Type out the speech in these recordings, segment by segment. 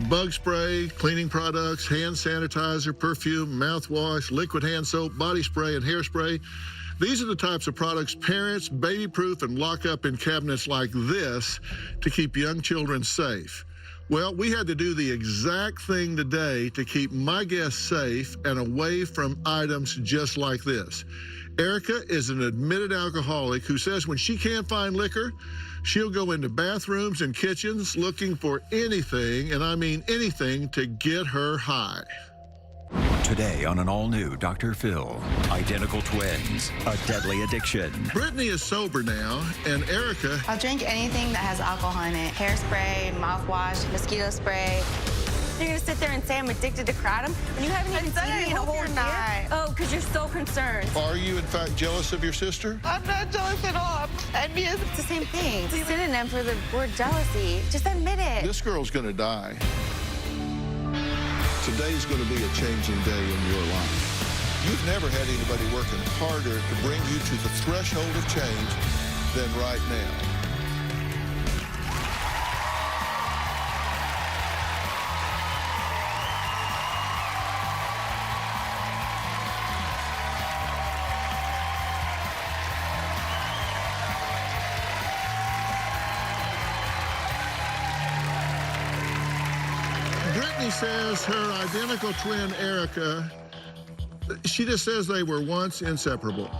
bug spray, cleaning products, hand sanitizer, perfume, mouthwash, liquid hand soap, body spray, and hairspray. These are the types of products parents baby-proof and lock up in cabinets like this to keep young children safe. Well, we had to do the exact thing today to keep my guests safe and away from items just like this. Erica is an admitted alcoholic who says when she can't find liquor, she'll go into bathrooms and kitchens looking for anything, and I mean anything, to get her high. Today on an all-new Dr. Phil, identical twins, a deadly addiction. Brittany is sober now, and Erica... I'll drink anything that has alcohol in it. Hairspray, mouthwash, mosquito spray. You're gonna sit there and say I'm addicted to kratom when you haven't even seen me in a whole year? Oh, because you're so concerned. Are you, in fact, jealous of your sister? I'm not jealous at all. I'm envious. It's the same thing. It's a synonym for the word jealousy. Just admit it. This girl's gonna die. Today's gonna be a changing day in your life. You've never had anybody working harder to bring you to the threshold of change than right now. Brittany says her identical twin, Erica, she just says they were once inseparable.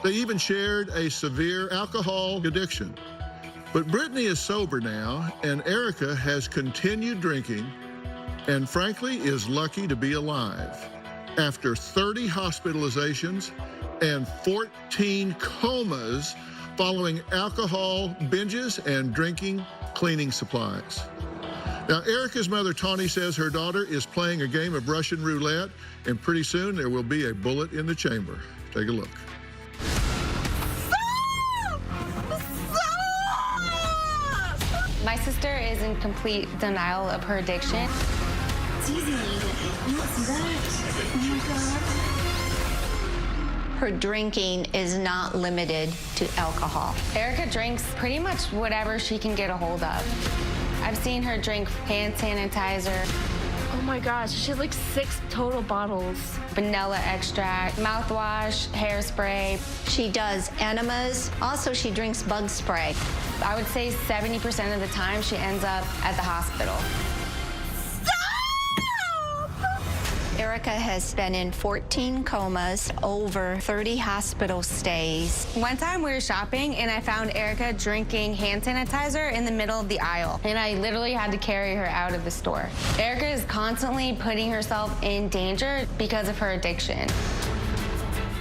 They even shared a severe alcohol addiction. But Brittany is sober now, and Erica has continued drinking, and frankly is lucky to be alive. After 30 hospitalizations and 14 comas following alcohol binges and drinking cleaning supplies. Now, Erica's mother, Tawny, says her daughter is playing a game of Russian roulette, and pretty soon there will be a bullet in the chamber. Take a look. My sister is in complete denial of her addiction. It's easy. You don't see that? Oh my God. Her drinking is not limited to alcohol. Erica drinks pretty much whatever she can get a hold of. I've seen her drink hand sanitizer. Oh my gosh, she had like 6 total bottles. Vanilla extract, mouthwash, hairspray. She does enemas. Also, she drinks bug spray. I would say 70% of the time she ends up at the hospital. Erica has been in 14 comas, over 30 hospital stays. One time we were shopping and I found Erica drinking hand sanitizer in the middle of the aisle, and I literally had to carry her out of the store. Erica is constantly putting herself in danger because of her addiction.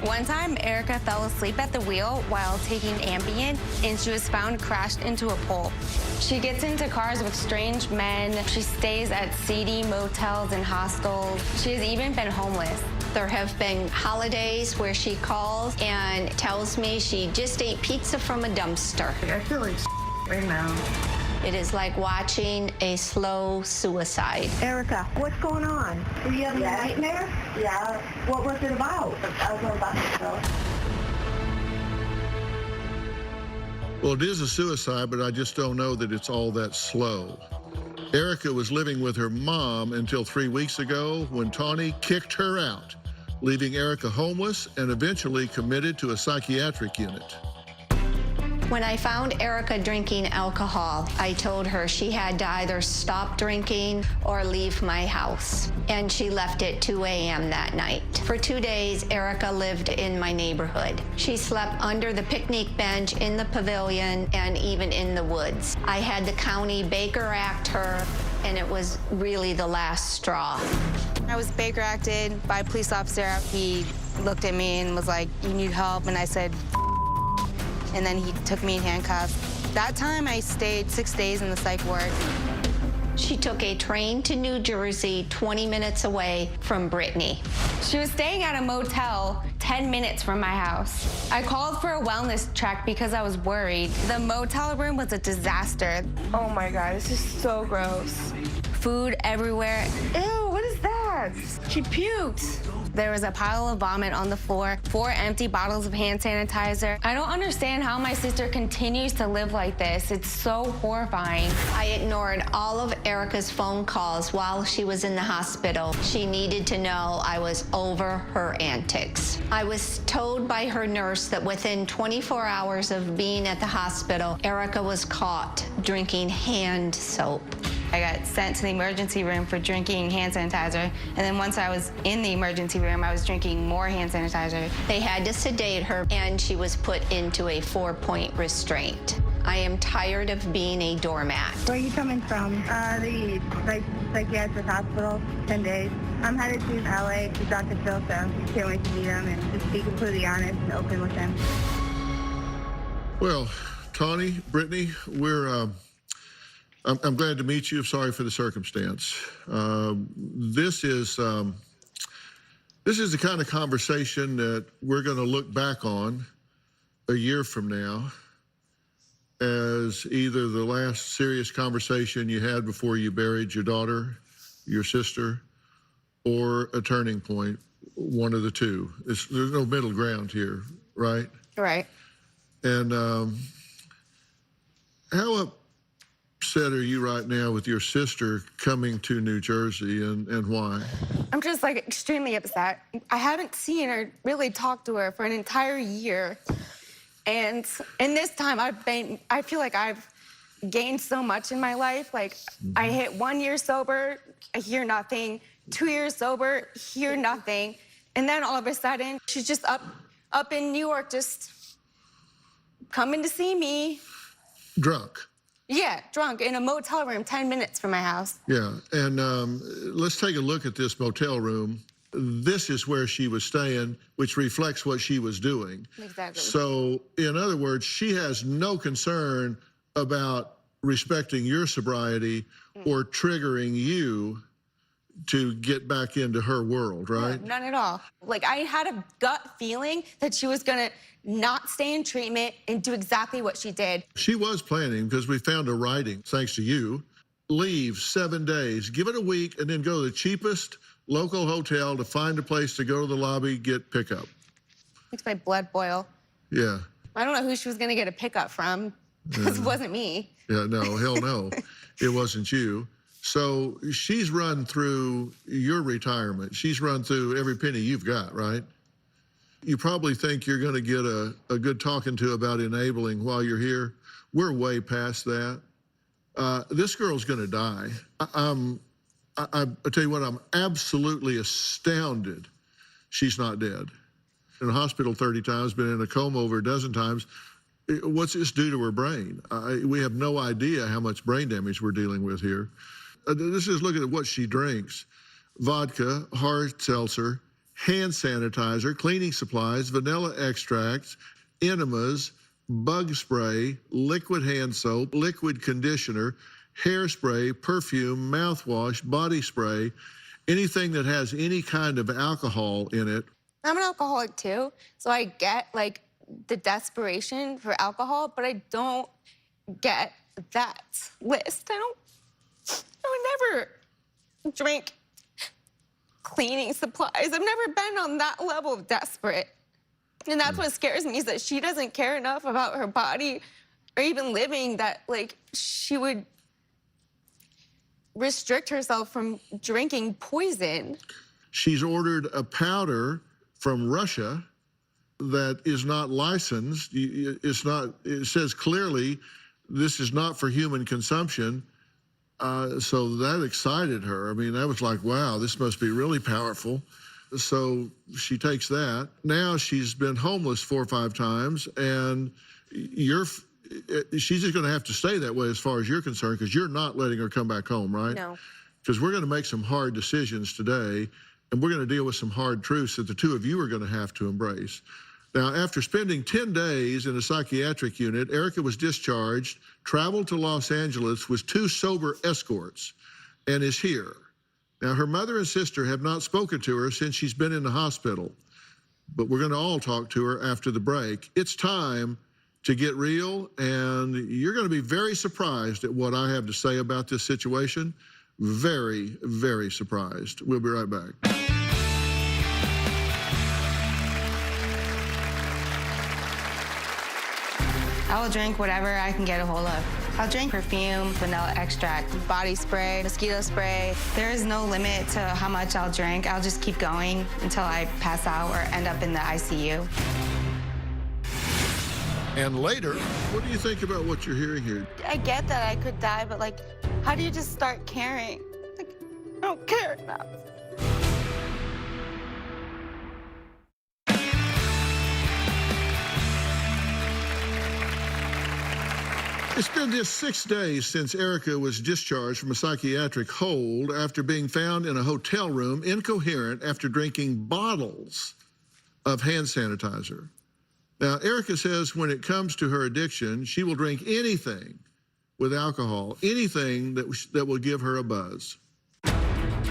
One time, Erica fell asleep at the wheel while taking Ambien, and she was found crashed into a pole. She gets into cars with strange men. She stays at seedy motels and hostels. She has even been homeless. There have been holidays where she calls and tells me she just ate pizza from a dumpster. I feel like right now. It is like watching a slow suicide. Erica, what's going on? Were you having a nightmare? Yeah. What was it about? I was about to go. Well, it is a suicide, but I just don't know that it's all that slow. Erica was living with her mom until 3 weeks ago when Tawny kicked her out, leaving Erica homeless and eventually committed to a psychiatric unit. When I found Erica drinking alcohol, I told her she had to either stop drinking or leave my house. And she left at 2 a.m. that night. For 2 days, Erica lived in my neighborhood. She slept under the picnic bench, in the pavilion, and even in the woods. I had the county Baker Act her, and it was really the last straw. I was Baker acted by a police officer. He looked at me and was like, "You need help?" And I said, and then he took me in handcuffs. That time, I stayed 6 days in the psych ward. She took a train to New Jersey, 20 minutes away from Brittany. She was staying at a motel 10 minutes from my house. I called for a wellness check because I was worried. The motel room was a disaster. Oh my God, this is so gross. Food everywhere. Ew, what is that? yes. She puked. There was a pile of vomit on the floor, 4 empty bottles of hand sanitizer. I don't understand how my sister continues to live like this. It's so horrifying. I ignored all of Erica's phone calls while she was in the hospital. She needed to know I was over her antics. I was told by her nurse that within 24 hours of being at the hospital, Erica was caught drinking hand soap. I got sent to the emergency room for drinking hand sanitizer, and then once I was in the emergency room, I was drinking more hand sanitizer. They had to sedate her, and she was put into a 4-point restraint. I am tired of being a doormat. Where are you coming from? The psychiatric hospital, 10 days. I'm headed to LA to Dr. Phil, so can't wait to meet him and just be completely honest and open with him. Well, Tawny, Brittany, I'm glad to meet you. Sorry for the circumstance. This is the kind of conversation that we're going to look back on a year from now as either the last serious conversation you had before you buried your daughter, your sister, or a turning point, one of the two. There's no middle ground here, right? Right. And how upset are you right now with your sister coming to New Jersey, and why? I'm just like extremely upset. I haven't seen her, really talked to her for an entire year. And in this time, I feel like I've gained so much in my life. Like, I hit 1 year sober, I hear nothing. 2 years sober, hear nothing. And then all of a sudden, she's just up in New York, just coming to see me. Drunk. Yeah, drunk in a motel room 10 minutes from my house. Yeah, and let's take a look at this motel room. This is where she was staying, which reflects what she was doing. Exactly. So, in other words, she has no concern about respecting your sobriety or triggering you to get back into her world, right? No, none at all. Like, I had a gut feeling that she was gonna not stay in treatment and do exactly what she did. She was planning, because we found a writing, thanks to you, leave 7 days, give it a week, and then go to the cheapest local hotel to find a place to go to the lobby, get pickup. Makes my blood boil. Yeah. I don't know who she was gonna get a pickup from, because it wasn't me. Yeah, no, hell no. It wasn't you. So she's run through your retirement. She's run through every penny you've got, right? You probably think you're going to get a good talking to about enabling while you're here. We're way past that. This girl's going to die. I tell you what, I'm absolutely astounded she's not dead. In the hospital 30 times, been in a coma over a dozen times. What's this do to her brain? We have no idea how much brain damage we're dealing with here. This is looking at what she drinks. Vodka, hard seltzer, hand sanitizer, cleaning supplies, vanilla extracts, enemas, bug spray, liquid hand soap, liquid conditioner, hairspray, perfume, mouthwash, body spray, anything that has any kind of alcohol in it. I'm an alcoholic too, so I get like the desperation for alcohol, but I don't get that list. I would never drink cleaning supplies. I've never been on that level of desperate. And that's what scares me, is that she doesn't care enough about her body or even living that, like, she would restrict herself from drinking poison. She's ordered a powder from Russia that is not licensed. It's not, it says clearly this is not for human consumption. So that excited her. I mean, that was like, wow, this must be really powerful. So she takes that. Now she's been homeless 4 or 5 times, and she's just going to have to stay that way as far as you're concerned, because you're not letting her come back home, right? No. Because we're going to make some hard decisions today, and we're going to deal with some hard truths that the two of you are going to have to embrace. Now, after spending 10 days in a psychiatric unit, Erica was discharged, traveled to Los Angeles with 2 sober escorts, and is here. Now, her mother and sister have not spoken to her since she's been in the hospital, but we're going to all talk to her after the break. It's time to get real, and you're going to be very surprised at what I have to say about this situation. very, very surprised. We'll be right back. I will drink whatever I can get a hold of. I'll drink perfume, vanilla extract, body spray, mosquito spray. There is no limit to how much I'll drink. I'll just keep going until I pass out or end up in the ICU. And later, what do you think about what you're hearing here? I get that I could die, but like, how do you just start caring? Like, I don't care enough. It's been just 6 days since Erica was discharged from a psychiatric hold after being found in a hotel room incoherent after drinking bottles of hand sanitizer. Now, Erica says when it comes to her addiction, she will drink anything with alcohol, anything that will give her a buzz.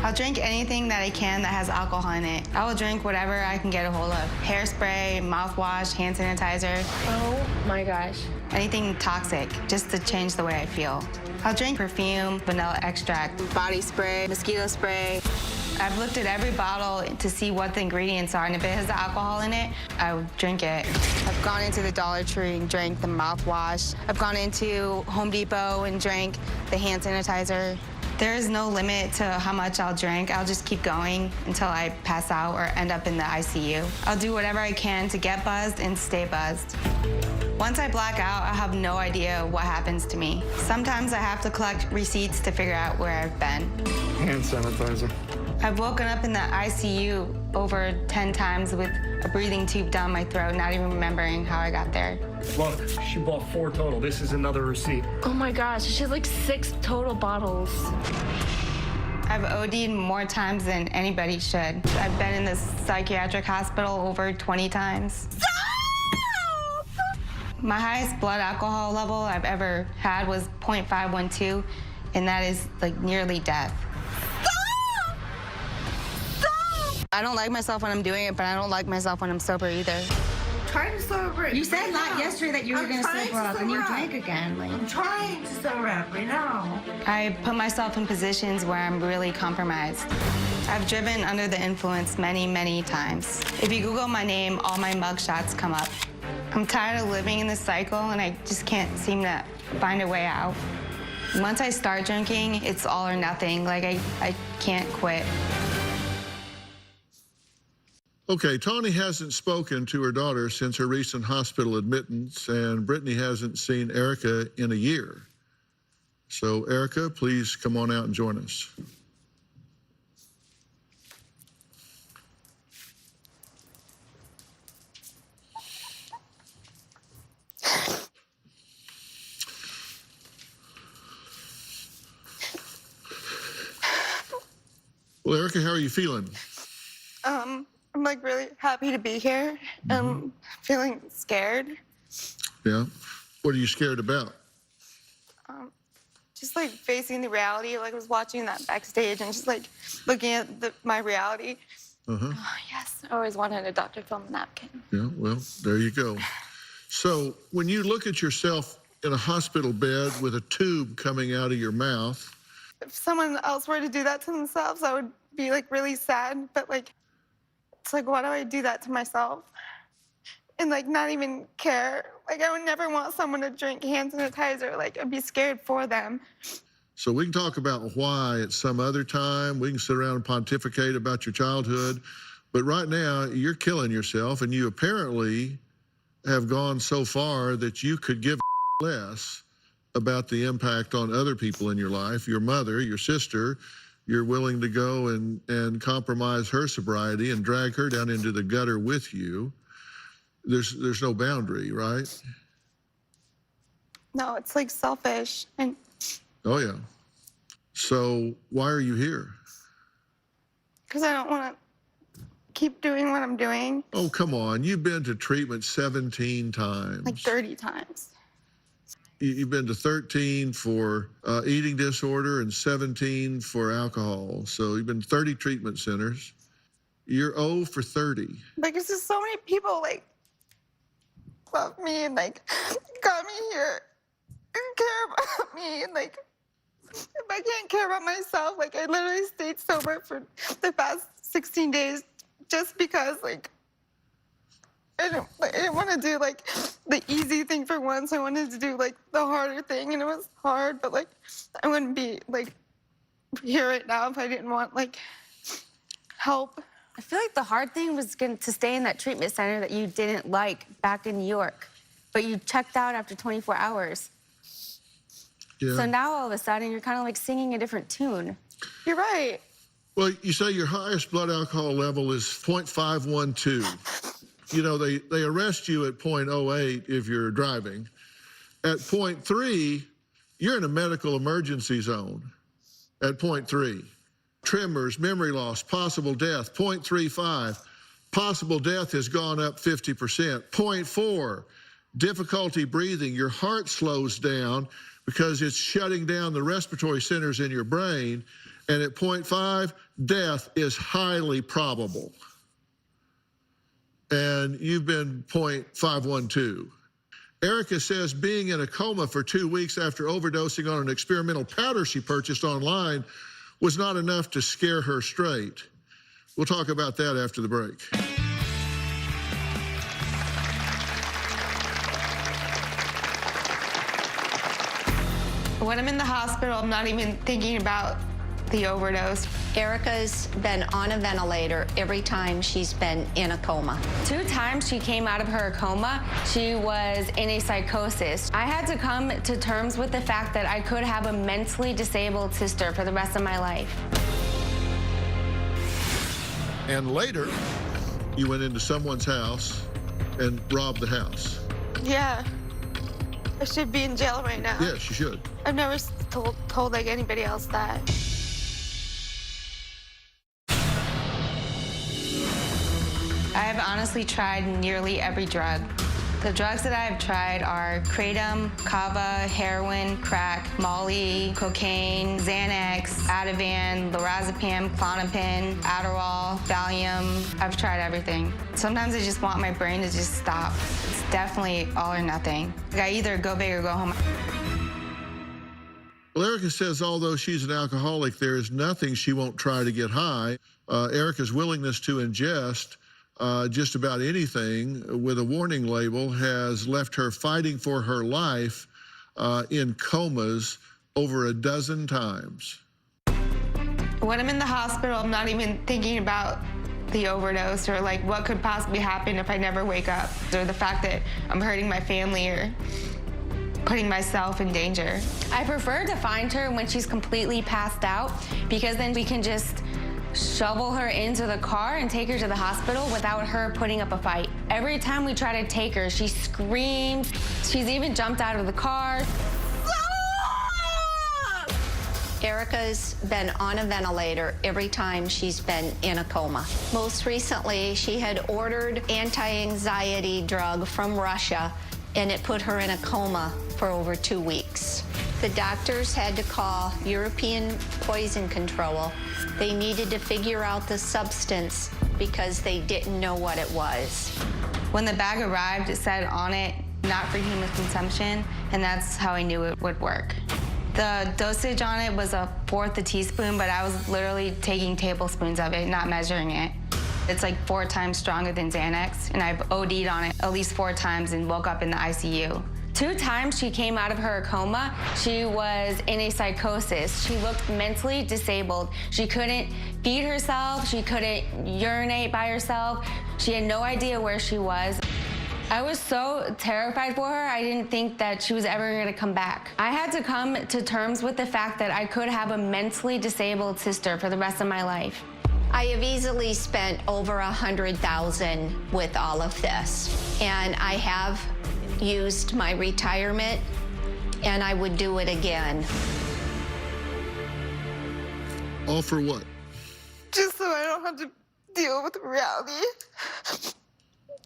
I'll drink anything that I can that has alcohol in it. I will drink whatever I can get a hold of. Hairspray, mouthwash, hand sanitizer. Oh my gosh. Anything toxic, just to change the way I feel. I'll drink perfume, vanilla extract, body spray, mosquito spray. I've looked at every bottle to see what the ingredients are, and if it has alcohol in it, I would drink it. I've gone into the Dollar Tree and drank the mouthwash. I've gone into Home Depot and drank the hand sanitizer. There is no limit to how much I'll drink. I'll just keep going until I pass out or end up in the ICU. I'll do whatever I can to get buzzed and stay buzzed. Once I black out, I have no idea what happens to me. Sometimes I have to collect receipts to figure out where I've been. Hand sanitizer. I've woken up in the ICU over 10 times with a breathing tube down my throat, not even remembering how I got there. Look, she bought 4 total. This is another receipt. Oh my gosh, she has like 6 total bottles. I've OD'd more times than anybody should. I've been in this psychiatric hospital over 20 times. My highest blood alcohol level I've ever had was 0.512, and that is like nearly death. I don't like myself when I'm doing it, but I don't like myself when I'm sober either. Trying to sober up. You said yesterday that you were going to sober up, and you drank again. I'm trying to sober up right now. I put myself in positions where I'm really compromised. I've driven under the influence many, many times. If you Google my name, all my mugshots come up. I'm tired of living in this cycle, and I just can't seem to find a way out. Once I start drinking, it's all or nothing. Like, I can't quit. Okay, Tawny hasn't spoken to her daughter since her recent hospital admittance, and Brittany hasn't seen Erica in a year. So, Erica, please come on out and join us. Well, Erica, how are you feeling? I'm like really happy to be here. I'm feeling scared. Yeah? What are you scared about? Just like facing the reality. Like I was watching that backstage and just like looking at my reality. Uh-huh. Oh, yes, I always wanted a Dr. Phil napkin. Yeah, well, there you go. So when you look at yourself in a hospital bed with a tube coming out of your mouth. If someone else were to do that to themselves, I would be like really sad. But like, it's like, why do I do that to myself? And like not even care. Like I would never want someone to drink hand sanitizer. Like I'd be scared for them. So we can talk about why at some other time. We can sit around and pontificate about your childhood. But right now, you're killing yourself, and you apparently have gone so far that you could give less about the impact on other people in your life, your mother, your sister. You're willing to go and compromise her sobriety and drag her down into the gutter with you. There's no boundary, right? No, it's like selfish. And Oh, yeah. So why are you here? because I don't want to keep doing what I'm doing Oh, come on. You've been to treatment 17 times. like 30 times. You've been to 13 for eating disorder and 17 for alcohol. So you've been to 30 treatment centers. You're 0 for 30. Like it's just so many people like love me and like got me here and care about me and like if I can't care about myself, like I literally stayed sober for the past 16 days just because like I didn't want to do like the easy thing for once. I wanted to do like the harder thing, and it was hard, but like I wouldn't be like here right now if I didn't want like help. I feel like the hard thing was to stay in that treatment center that you didn't like back in New York, but you checked out after 24 hours. Yeah. So now all of a sudden you're kind of like singing a different tune. You're right. Well, you say your highest blood alcohol level is 0.512. You know, they arrest you at 0.08 if you're driving. At 0.3, you're in a medical emergency zone. At 0.3, tremors, memory loss, possible death. 0.35, possible death has gone up 50%. 0.4, difficulty breathing. Your heart slows down because it's shutting down the respiratory centers in your brain. And at 0.5, death is highly probable. And you've been 0.512. Erica says being in a coma for 2 weeks after overdosing on an experimental powder she purchased online was not enough to scare her straight. We'll talk about that after the break. When I'm in the hospital, I'm not even thinking about the overdose. Erica's been on a ventilator every time she's been in a coma. 2 times she came out of her coma, she was in a psychosis. I had to come to terms with the fact that I could have a mentally disabled sister for the rest of my life. And later, you went into someone's house and robbed the house. Yeah. I should be in jail right now. Yes, you should. I've never told like anybody else that. I've honestly tried nearly every drug. The drugs that I've tried are kratom, kava, heroin, crack, molly, cocaine, Xanax, Ativan, lorazepam, Klonopin, Adderall, Valium. I've tried everything. Sometimes I just want my brain to just stop. It's definitely all or nothing. Like I either go big or go home. Well, Erica says although she's an alcoholic, there is nothing she won't try to get high. Erica's willingness to ingest just about anything with a warning label has left her fighting for her life in comas over a dozen times. When I'm in the hospital, I'm not even thinking about the overdose or like what could possibly happen if I never wake up, or the fact that I'm hurting my family or putting myself in danger. I prefer to find her when she's completely passed out, because then we can just shovel her into the car and take her to the hospital without her putting up a fight. Every time we try to take her, she screams. She's even jumped out of the car. Erica's been on a ventilator every time she's been in a coma. Most recently, she had ordered anti-anxiety drug from Russia, and it put her in a coma for over 2 weeks. The doctors had to call European Poison Control. They needed to figure out the substance because they didn't know what it was. When the bag arrived, it said on it, not for human consumption, and that's how I knew it would work. The dosage on it was 1/4 a teaspoon, but I was literally taking tablespoons of it, not measuring it. It's like 4 times stronger than Xanax, and I've OD'd on it at least 4 times and woke up in the ICU. 2 times she came out of her coma, she was in a psychosis. She looked mentally disabled. She couldn't feed herself. She couldn't urinate by herself. She had no idea where she was. I was so terrified for her, I didn't think that she was ever gonna come back. I had to come to terms with the fact that I could have a mentally disabled sister for the rest of my life. I have easily spent over $100,000 with all of this, and I have used my retirement, and I would do it again. All for what? Just so I don't have to deal with reality.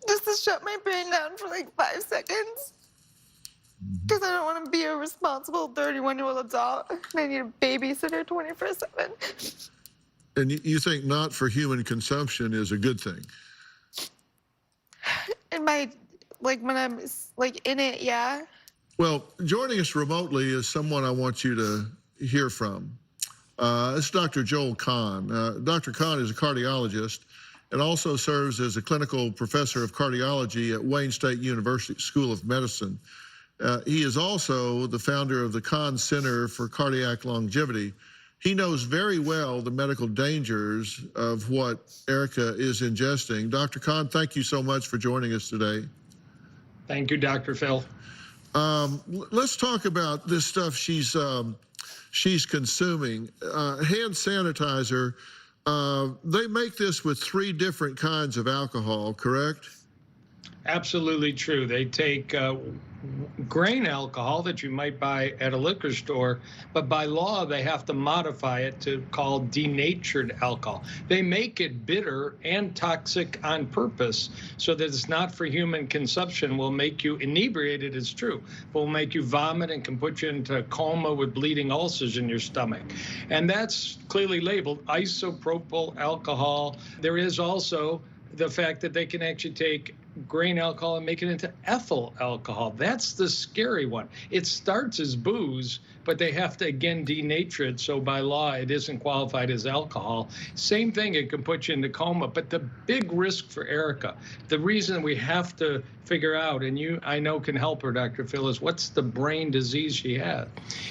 Just to shut my brain down for like 5 seconds. Because I don't want to be a responsible 31-year-old adult. I need a babysitter 24/7. And you think not for human consumption is a good thing? In my, like when I'm like in it, yeah. Well, joining us remotely is someone I want you to hear from. It's Dr. Joel Kahn. Dr. Kahn is a cardiologist and also serves as a clinical professor of cardiology at Wayne State University School of Medicine. He is also the founder of the Kahn Center for Cardiac Longevity. He knows very well the medical dangers of what Erica is ingesting. Dr. Kahn, thank you so much for joining us today. Thank you, Dr. Phil. Let's talk about this stuff she's consuming. Hand sanitizer, they make this with 3 different kinds of alcohol, correct? Absolutely true. They take grain alcohol that you might buy at a liquor store, but by law they have to modify it to call denatured alcohol. They make it bitter and toxic on purpose so that it's not for human consumption. Will make you inebriated, it's true, but will make you vomit and can put you into a coma with bleeding ulcers in your stomach. And that's clearly labeled isopropyl alcohol. There is also the fact that they can actually take grain alcohol and make it into ethyl alcohol. That's the scary one. It starts as booze, but they have to, again, denature it. So by law, it isn't qualified as alcohol. Same thing, it can put you into coma. But the big risk for Erica, the reason we have to figure out, and you, I know, can help her, Dr. Phil, is what's the brain disease she had,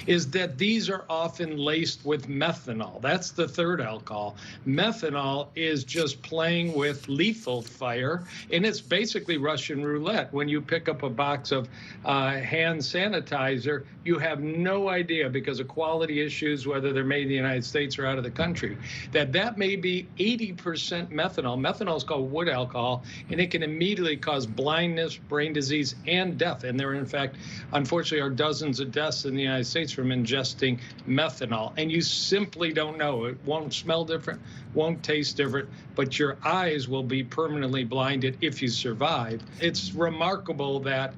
is that these are often laced with methanol. That's the third alcohol. Methanol is just playing with lethal fire, and it's basically Russian roulette. When you pick up a box of hand sanitizer, you have no idea, because of quality issues, whether they're made in the United States or out of the country, that may be 80% methanol. Methanol is called wood alcohol, and it can immediately cause blindness, brain disease, and death. And there, in fact, unfortunately, are dozens of deaths in the United States from ingesting methanol. And you simply don't know. It won't smell different, won't taste different, but your eyes will be permanently blinded if you survive. It's remarkable that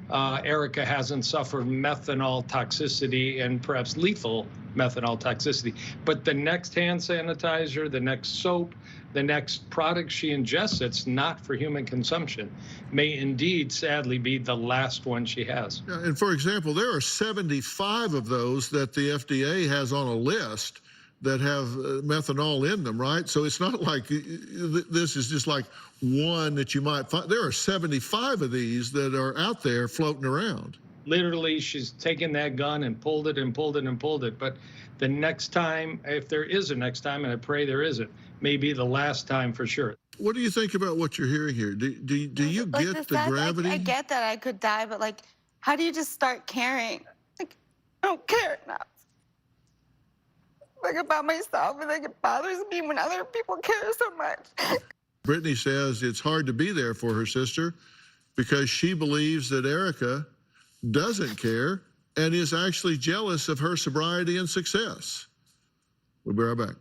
Erica hasn't suffered methanol toxicity and perhaps lethal methanol toxicity. But the next hand sanitizer, the next soap, the next product she ingests that's not for human consumption may indeed, sadly, be the last one she has. Yeah, and for example, there are 75 of those that the FDA has on a list that have methanol in them, right? So it's not like this is just like one that you might find. There are 75 of these that are out there floating around. Literally, she's taken that gun and pulled it and pulled it and pulled it. But the next time, if there is a next time, and I pray there isn't, may be the last time for sure. What do you think about what you're hearing here? Do you Like get the gravity? I get that I could die, but like, how do you just start caring? Like, I don't care now. Like about myself, and like it bothers me when other people care so much. Brittany says it's hard to be there for her sister because she believes that Erica doesn't care and is actually jealous of her sobriety and success. We'll be right back.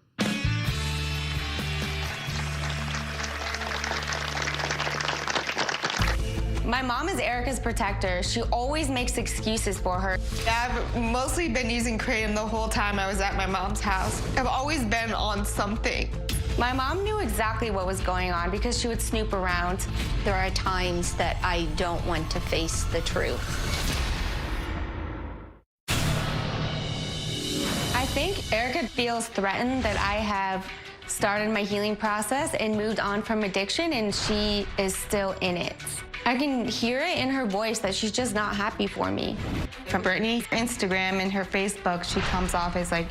My mom is Erica's protector. She always makes excuses for her. I've mostly been using Kratom the whole time I was at my mom's house. I've always been on something. My mom knew exactly what was going on because she would snoop around. There are times that I don't want to face the truth. I think Erica feels threatened that I have started my healing process and moved on from addiction, and she is still in it. I can hear it in her voice that she's just not happy for me. From Brittany's Instagram and her Facebook, she comes off as like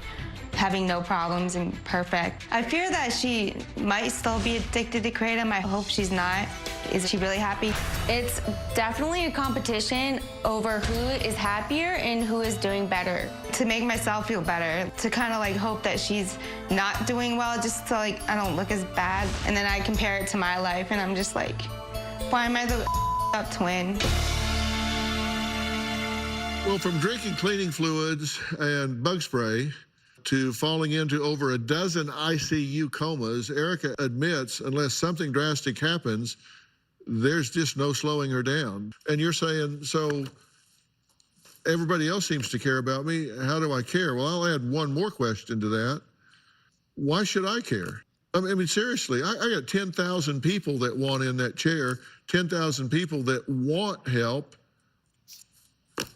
having no problems and perfect. I fear that she might still be addicted to Kratom. I hope she's not. Is she really happy? It's definitely a competition over who is happier and who is doing better. To make myself feel better, to kind of like hope that she's not doing well, just so like I don't look as bad. And then I compare it to my life and I'm just like, why am I the up twin? Well, from drinking cleaning fluids and bug spray to falling into over a dozen ICU comas, Erica admits unless something drastic happens, there's just no slowing her down. And you're saying, so everybody else seems to care about me. How do I care? Well, I'll add one more question to that. Why should I care? I mean, seriously, I got 10,000 people that want in that chair, 10,000 people that want help.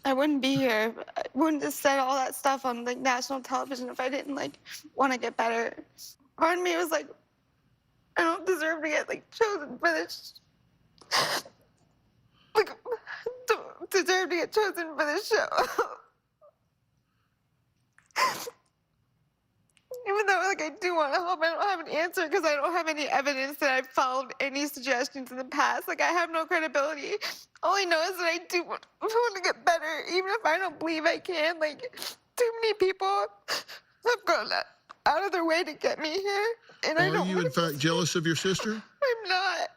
I wouldn't be here. I wouldn't have said all that stuff on like national television if I didn't like want to get better. Part of me was like, I don't deserve to get like chosen for this. Like, don't deserve to get chosen for this show. Even though like I do want to help, I don't have an answer because I don't have any evidence that I've followed any suggestions in the past. Like I have no credibility. All I know is that I do want to get better, even if I don't believe I can. Like too many people have gone out of their way to get me here, and I don't. Are you in fact jealous of your sister? I'm not.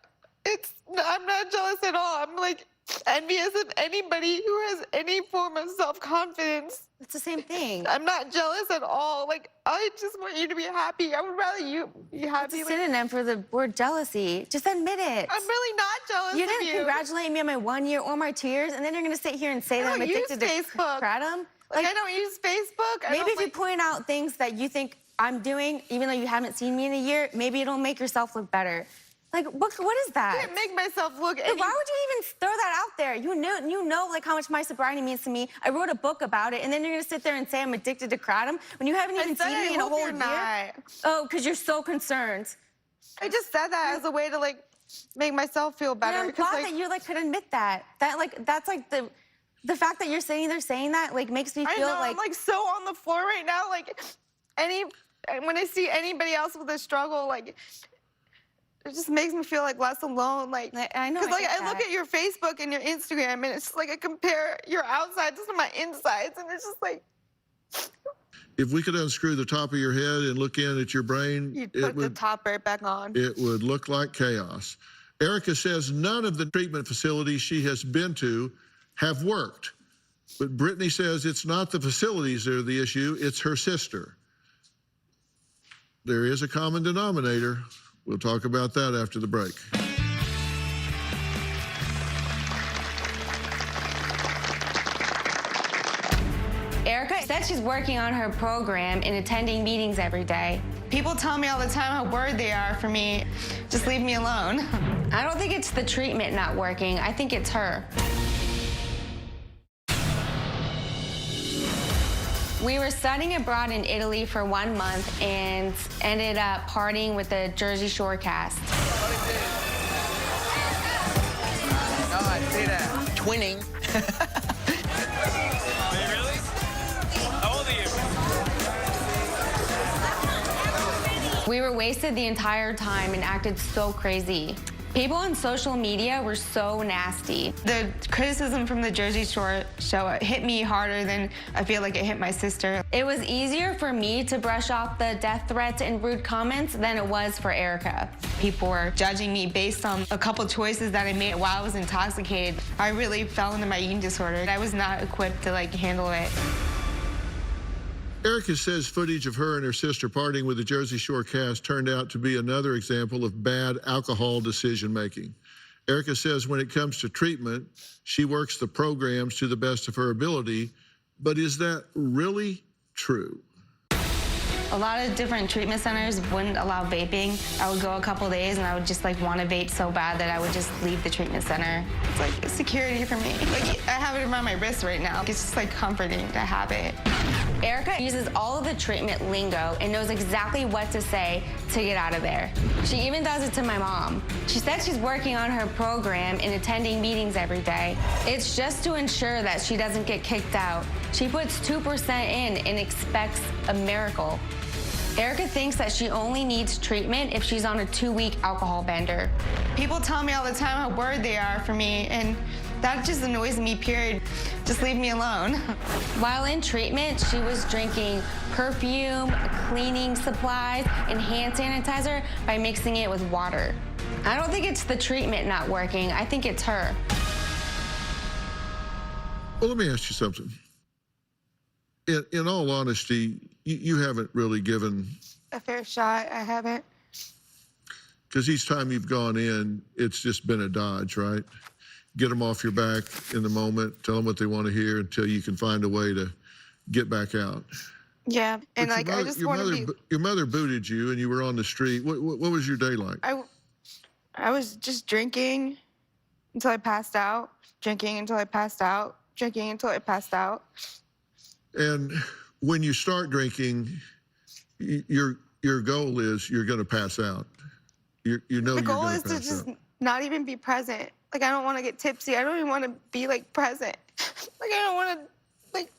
I'm not jealous at all. I'm like envious of anybody who has any form of self-confidence. It's the same thing. I'm not jealous at all. Like, I just want you to be happy. I would rather you be happy. It's a synonym for the word jealousy. Just admit it. I'm really not jealous You're of gonna you. congratulate me on my 1 year or my 2 years, and then you're gonna sit here and say that I'm addicted to Facebook. kratom? Like, I don't use Facebook. Maybe if you point out things that you think I'm doing, even though you haven't seen me in a year, maybe it'll make yourself look better. Like, what is that? I can't make myself look Why would you even throw that out there? You know, like how much my sobriety means to me. I wrote a book about it, and then you're gonna sit there and say I'm addicted to kratom when you haven't even seen me in a whole year. Oh, because you're so concerned. I just said that as a way to like make myself feel better. I'm glad that you like could admit that. That's like the fact that you're sitting there saying that like makes me feel like I'm like so on the floor right now. Like when I see anybody else with a struggle, like. It just makes me feel like less alone. Like I know. Because like I look at your Facebook and your Instagram, and it's just like I compare your outsides to my insides, and it's just like. If we could unscrew the top of your head and look in at your brain, You'd put the top right back on. It would look like chaos. Erica says none of the treatment facilities she has been to have worked. But Brittany says it's not the facilities that are the issue, it's her sister. There is a common denominator. We'll talk about that after the break. Erica said she's working on her program and attending meetings every day. People tell me all the time how worried they are for me. Just leave me alone. I don't think it's the treatment not working. I think it's her. We were studying abroad in Italy for 1 month and ended up partying with the Jersey Shore cast. Oh, I see that. Twinning. Really? How old are you? We were wasted the entire time and acted so crazy. People on social media were so nasty. The criticism from the Jersey Shore show hit me harder than I feel like it hit my sister. It was easier for me to brush off the death threats and rude comments than it was for Erica. People were judging me based on a couple choices that I made while I was intoxicated. I really fell into my eating disorder. I was not equipped to like handle it. Erica says footage of her and her sister partying with the Jersey Shore cast turned out to be another example of bad alcohol decision-making. Erica says when it comes to treatment, she works the programs to the best of her ability, but is that really true? A lot of different treatment centers wouldn't allow vaping. I would go a couple days and I would just like want to vape so bad that I would just leave the treatment center. It's like security for me. Like I have it around my wrist right now. It's just like comforting to have it. Erica uses all of the treatment lingo and knows exactly what to say to get out of there. She even does it to my mom. She said she's working on her program and attending meetings every day. It's just to ensure that she doesn't get kicked out. She puts 2% in and expects a miracle. Erica thinks that she only needs treatment if she's on a 2-week alcohol bender. People tell me all the time how worried they are for me, and that just annoys me, period. Just leave me alone. While in treatment, she was drinking perfume, cleaning supplies, and hand sanitizer by mixing it with water. I don't think it's the treatment not working. I think it's her. Well, let me ask you something. In all honesty, you haven't really given A fair shot, I haven't. because each time you've gone in, it's just been a dodge, right? Get them off your back in the moment, tell them what they want to hear until you can find a way to get back out. Yeah, and But like I just your want to mother, be. your mother booted you and you were on the street. What was your day like? I was just drinking until I passed out, drinking until I passed out, drinking until I passed out. And when you start drinking, your goal is you're going to pass out. You know The you're goal going is to to pass just out. not even be present. Like, I don't want to get tipsy. I don't even want to be, like, present. Like, I don't want to, like,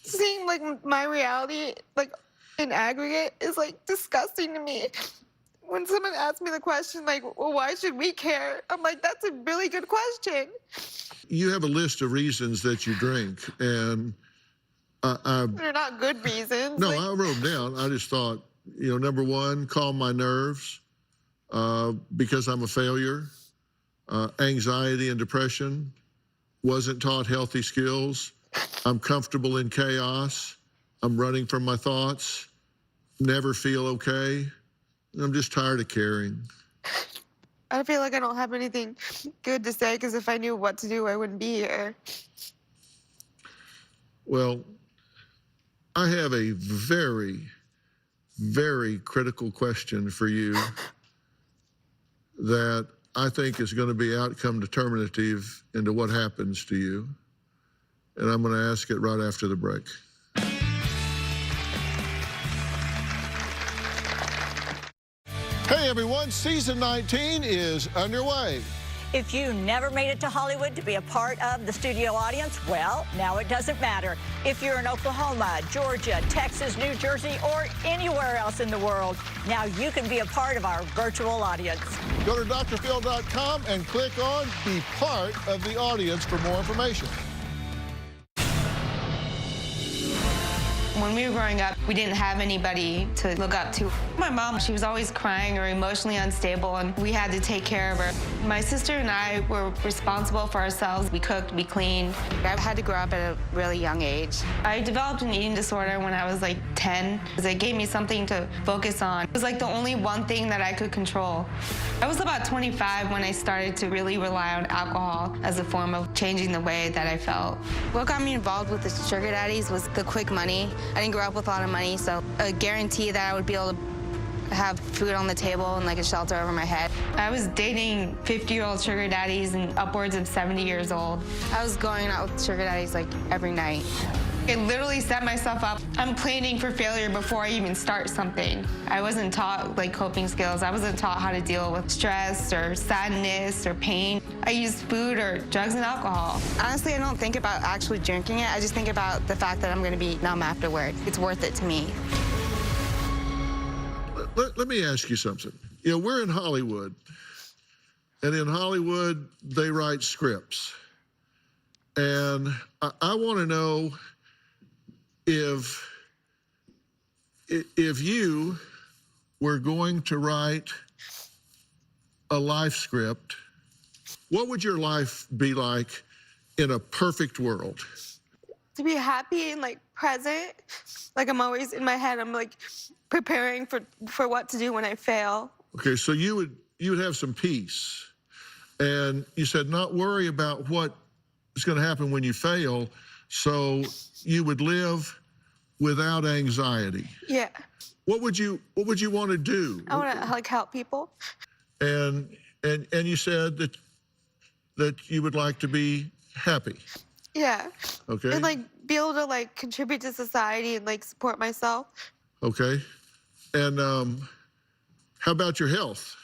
seem like my reality, like, in aggregate is, like, disgusting to me. When someone asks me the question, like, well, why should we care? I'm like, that's a really good question. You have a list of reasons that you drink, and They're not good reasons. no, like, I wrote them down. I just thought, you know, number one, calm my nerves because I'm a failure. Anxiety and depression, wasn't taught healthy skills. I'm comfortable in chaos. I'm running from my thoughts. Never feel okay. I'm just tired of caring. I feel like I don't have anything good to say because if I knew what to do, I wouldn't be here. Well, I have a very, very critical question for you that I think is going to be outcome determinative into what happens to you. And I'm going to ask it right after the break. Hey everyone, season 19 is underway. If you never made it to Hollywood to be a part of the studio audience, well, now it doesn't matter. If you're in Oklahoma, Georgia, Texas, New Jersey, or anywhere else in the world, now you can be a part of our virtual audience. Go to drphil.com and click on Be Part of the Audience for more information. When we were growing up, we didn't have anybody to look up to. My mom, she was always crying or emotionally unstable, and we had to take care of her. My sister and I were responsible for ourselves. We cooked, we cleaned. I had to grow up at a really young age. I developed an eating disorder when I was like 10. It gave me something to focus on. It was like the only one thing that I could control. I was about 25 when I started to really rely on alcohol as a form of changing the way that I felt. What got me involved with the sugar daddies was the quick money. I didn't grow up with a lot of money, so a guarantee that I would be able to have food on the table and like a shelter over my head. I was dating 50-year-old sugar daddies and upwards of 70 years old. I was going out with sugar daddies like every night. I literally set myself up. I'm planning for failure before I even start something. I wasn't taught like coping skills. I wasn't taught how to deal with stress or sadness or pain. I used food or drugs and alcohol. Honestly, I don't think about actually drinking it. I just think about the fact that I'm going to be numb afterward. It's worth it to me. Let me ask you something. You know, we're in Hollywood, and in Hollywood, they write scripts. And I want to know if you were going to write a life script, what would your life be like in a perfect world? To be happy and like present. Like I'm always in my head, I'm like preparing for what to do when I fail. Okay, so you would have some peace. And you said not worry about what is going to happen when you fail, so you would live without anxiety. Yeah. What would you want to do? I want to like help people. And you said that you would like to be happy. Yeah. Okay. And like be able to like contribute to society and like support myself. Okay. And how about your health?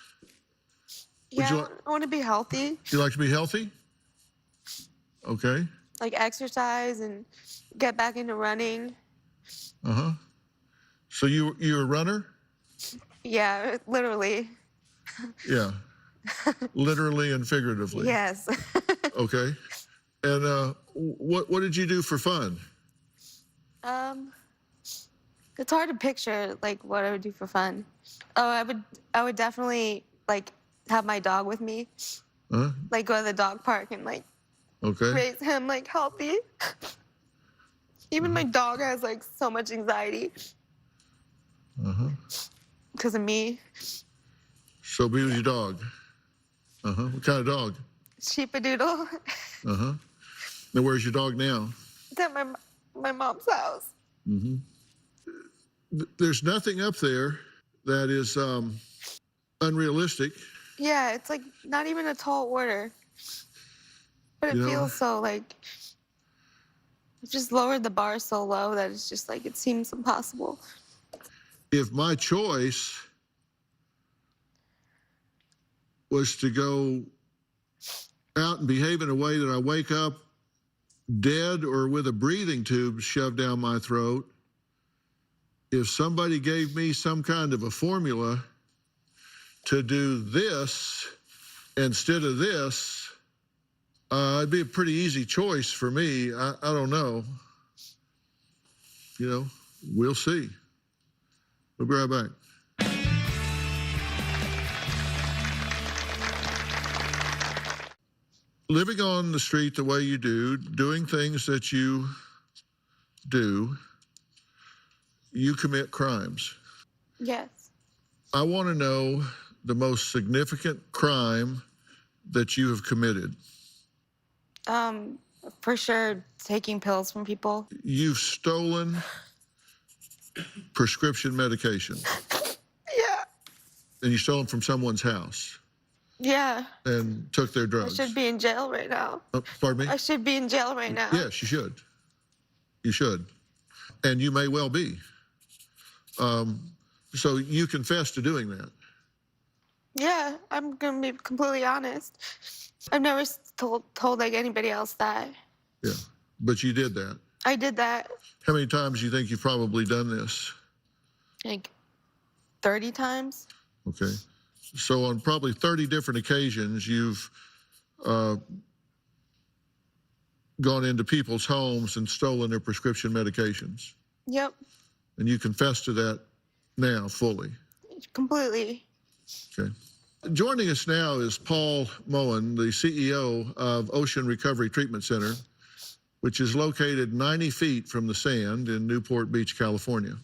Yeah, I want to be healthy. You like to be healthy? Okay. Like exercise and get back into running. Uh-huh. So you're a runner? Yeah, literally. Yeah. Literally and figuratively. Yes. Okay. And what did you do for fun? It's hard to picture like what I would do for fun. Oh, I would definitely like have my dog with me. Huh? Like go to the dog park and like raise him like healthy. Even my dog has like so much anxiety. Uh-huh. Because of me. So be with your dog. Uh-huh. What kind of dog? Sheepadoodle. Uh-huh. Now where's your dog now? It's at my mom's house. Mm-hmm. There's nothing up there that is unrealistic. Yeah, it's like not even a tall order. But it feels so like I've just lowered the bar so low that it's just like, it seems impossible. If my choice was to go out and behave in a way that I wake up dead or with a breathing tube shoved down my throat, if somebody gave me some kind of a formula to do this instead of this, it'd be a pretty easy choice for me. I don't know. You know, we'll see. We'll be right back. Living on the street the way you do, doing things that you do, you commit crimes. Yes. I want to know the most significant crime that you have committed. For sure, taking pills from people. You've stolen prescription medication. Yeah. And you stole them from someone's house. Yeah. And took their drugs. I should be in jail right now. Pardon me? I should be in jail right now. Yes, you should. You should. And you may well be. So you confess to doing that. Yeah, I'm gonna be completely honest. I've never told like anybody else that. Yeah, but you did that. I did that How many times do you think you've probably done this? like 30 times. Okay. So on probably 30 different occasions, you've gone into people's homes and stolen their prescription medications. Yep, And you confess to that now fully. completely. Okay. Joining us now is Paul Moen, the CEO of Ocean Recovery Treatment Center, which is located 90 feet from the sand in Newport Beach, California.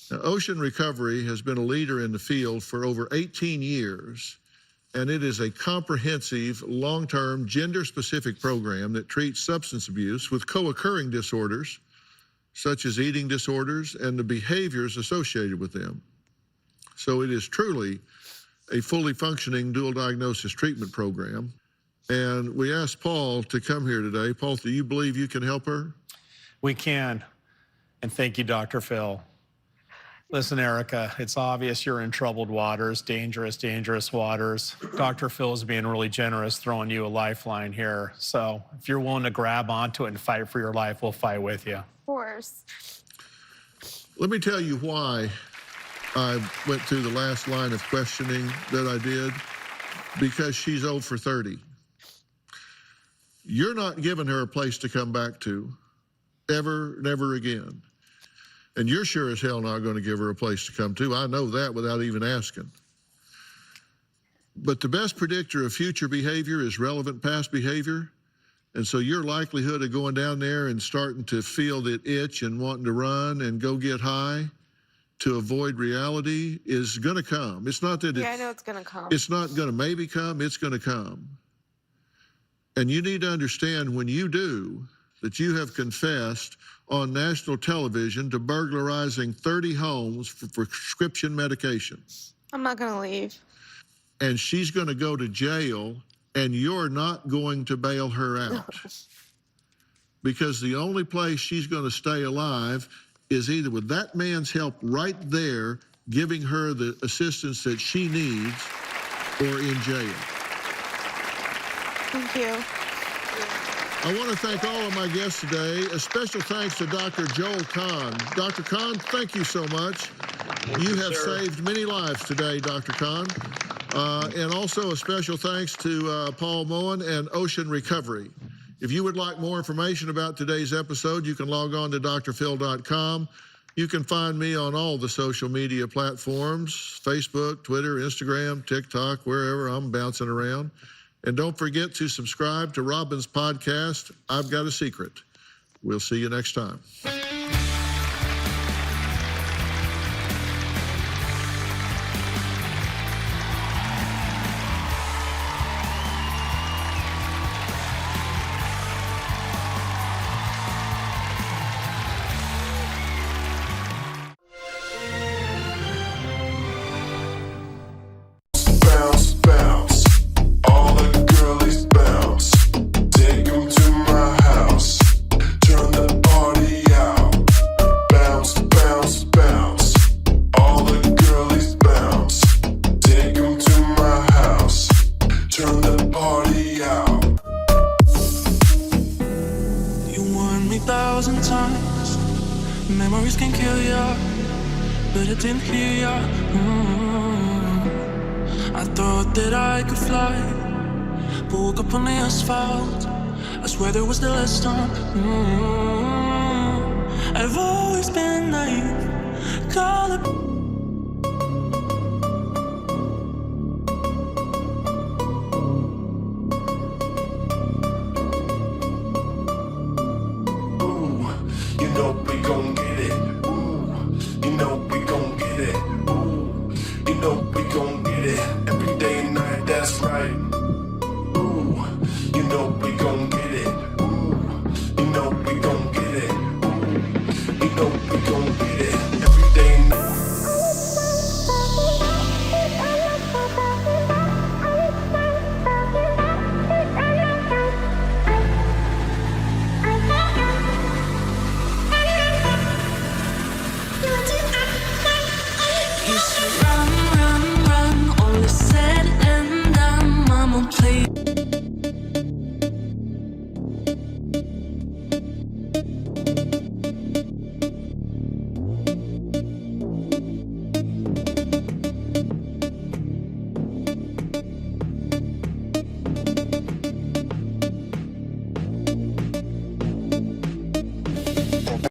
Now, Ocean Recovery has been a leader in the field for over 18 years, and it is a comprehensive, long-term, gender-specific program that treats substance abuse with co-occurring disorders, such as eating disorders and the behaviors associated with them. So it is truly a fully functioning dual diagnosis treatment program. And we asked Paul to come here today. Paul, do you believe you can help her? We can. And thank you, Dr. Phil. Listen, Erica, it's obvious you're in troubled waters, dangerous, dangerous waters. Dr. Phil is being really generous, throwing you a lifeline here. So if you're willing to grab onto it and fight for your life, we'll fight with you. Of course. Let me tell you why I went through the last line of questioning that I did. Because she's 0 for 30. You're not giving her a place to come back to, ever, never again. And you're sure as hell not going to give her a place to come to. I know that without even asking. But the best predictor of future behavior is relevant past behavior. And so your likelihood of going down there and starting to feel that itch and wanting to run and go get high to avoid reality is going to come. It's not that Yeah, I know it's gonna come. it's not going to maybe come, it's going to come. And you need to understand when you do that you have confessed on national television to burglarizing 30 homes for prescription medication. I'm not gonna leave. And she's going to go to jail, and you're not going to bail her out. Because the only place she's going to stay alive is either with that man's help right there, giving her the assistance that she needs, or in jail. Thank you. I want to thank all of my guests today. A special thanks to Dr. Joel Kahn. Dr. Kahn, thank you so much. You have saved many lives today, Dr. Kahn. And also a special thanks to Paul Moen and Ocean Recovery. If you would like more information about today's episode, you can log on to drphil.com. You can find me on all the social media platforms, Facebook, Twitter, Instagram, TikTok, wherever I'm bouncing around. And don't forget to subscribe to Robin's podcast, I've Got a Secret. We'll see you next time. Bounce, bounce, all the girlies bounce. Take 'em to my house. Turn I didn't hear ya. I thought that I could fly, but woke up on the asphalt. I swear there was the last storm. I've always been naive. Call it